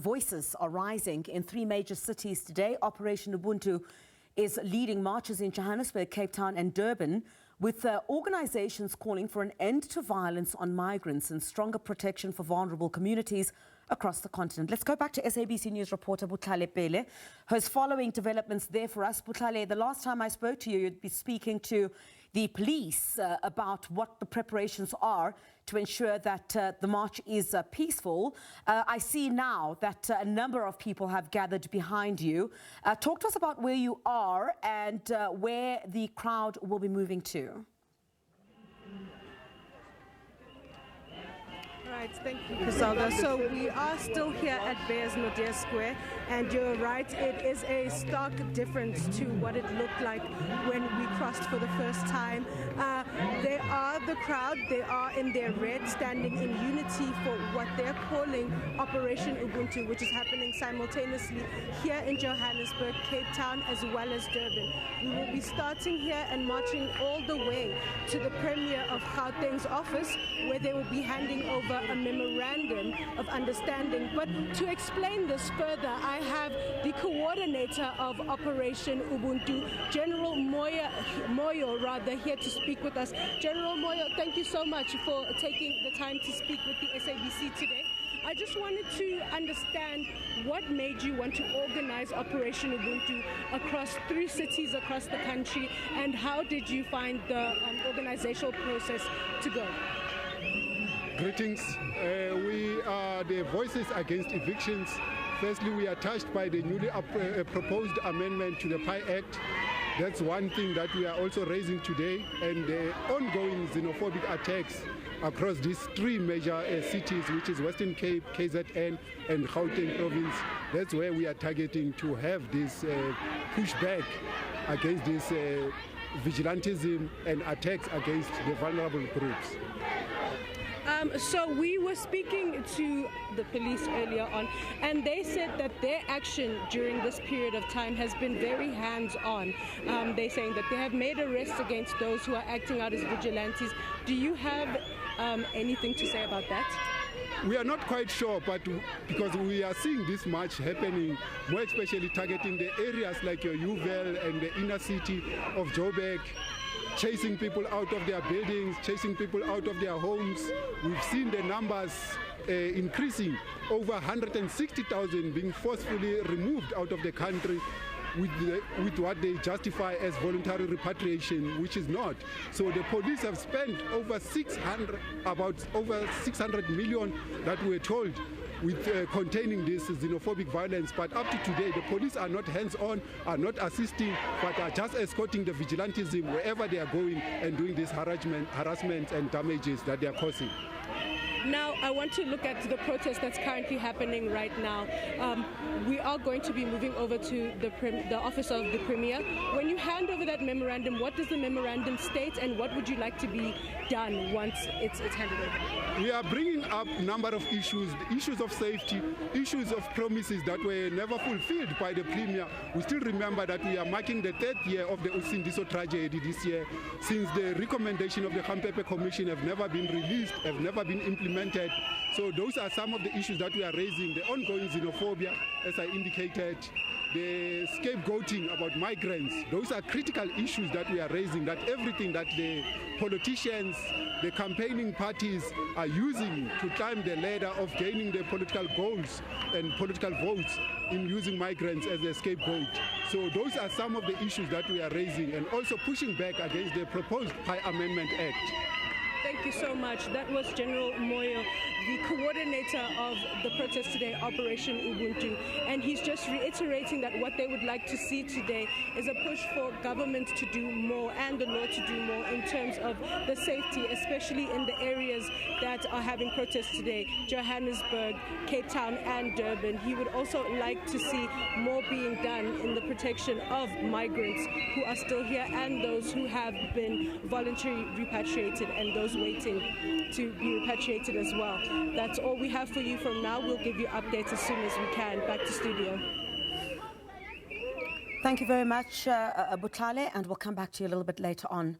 Voices are rising in three major cities today. Operation Ubuntu is leading marches in Johannesburg, Cape Town and Durban, with organizations calling for an end to violence on migrants and stronger protection for vulnerable communities across the continent. Let's go back to SABC News reporter Botlhale Phele, who's following developments there for us. Botlhale, the last time I spoke to you, you'd be speaking to the police about what the preparations are to ensure that the march is peaceful. I see now that a number of people have gathered behind you. Talk to us about where you are and where the crowd will be moving to. Right, thank you, Griselda. So we are still here at Bears Nordia Square, and you're right, it is a stark difference to what it looked like when we crossed for the first time. They are the crowd, they are in their red, standing in unity for what they're calling Operation Ubuntu, which is happening simultaneously here in Johannesburg, Cape Town, as well as Durban. We will be starting here and marching all the way to the Premier of Gauteng's office, where they will be handing over a memorandum of understanding. But to explain this further, I have the coordinator of Operation Ubuntu, General Moyo, here to speak with us. General Moyo, thank you so much for taking the time to speak with the SABC today. I just wanted to understand what made you want to organize Operation Ubuntu across three cities across the country, and how did you find the organizational process to go? Greetings. We are the Voices Against Evictions. Firstly, we are touched by the newly proposed amendment to the PI Act. That's one thing that we are also raising today, and the ongoing xenophobic attacks across these three major cities, which is Western Cape, KZN and Gauteng province. That's where we are targeting to have this pushback against this vigilantism and attacks against the vulnerable groups. So we were speaking to the police earlier on, and they said that their action during this period of time has been very hands-on. They're saying that they have made arrests against those who are acting out as vigilantes. Do you have anything to say about that? We are not quite sure, but because we are seeing this march happening, more especially targeting the areas like your Uvel and the inner city of Joburg, chasing people out of their buildings, chasing people out of their homes. We've seen the numbers increasing, over 160,000 being forcefully removed out of the country with what they justify as voluntary repatriation, which is not. So the police have spent over 600 million that we're told with containing this xenophobic violence. But up to today, the police are not hands-on, are not assisting, but are just escorting the vigilantism wherever they are going and doing this harassment and damages that they are causing. Now, I want to look at the protest that's currently happening right now. We are going to be moving over to the office of the Premier. When you hand over that memorandum, what does the memorandum state, and what would you like to be done once it's handed over? We are bringing up a number of issues, the issues of safety, issues of promises that were never fulfilled by the Premier. We still remember that we are marking the 3rd year of the Usindiso tragedy this year, since the recommendation of the Gampepe Commission have never been released, have never been implemented. So those are some of the issues that we are raising. The ongoing xenophobia, as I indicated, the scapegoating about migrants. Those are critical issues that we are raising, that everything that the politicians, the campaigning parties are using to climb the ladder of gaining their political goals and political votes in using migrants as a scapegoat. So those are some of the issues that we are raising, and also pushing back against the proposed PI Amendment Act. Thank you so much. That was General Moyo, the coordinator of the protest today, Operation Ubuntu. And he's just reiterating that what they would like to see today is a push for government to do more and the law to do more in terms of the safety, especially in the areas that are having protests today, Johannesburg, Cape Town and Durban. He would also like to see more being done in the protection of migrants who are still here and those who have been voluntarily repatriated and those waiting to be repatriated as well. That's all we have for you from now. We'll give you updates as soon as we can. Back to studio. Thank you very much, Botlhale, and we'll come back to you a little bit later on.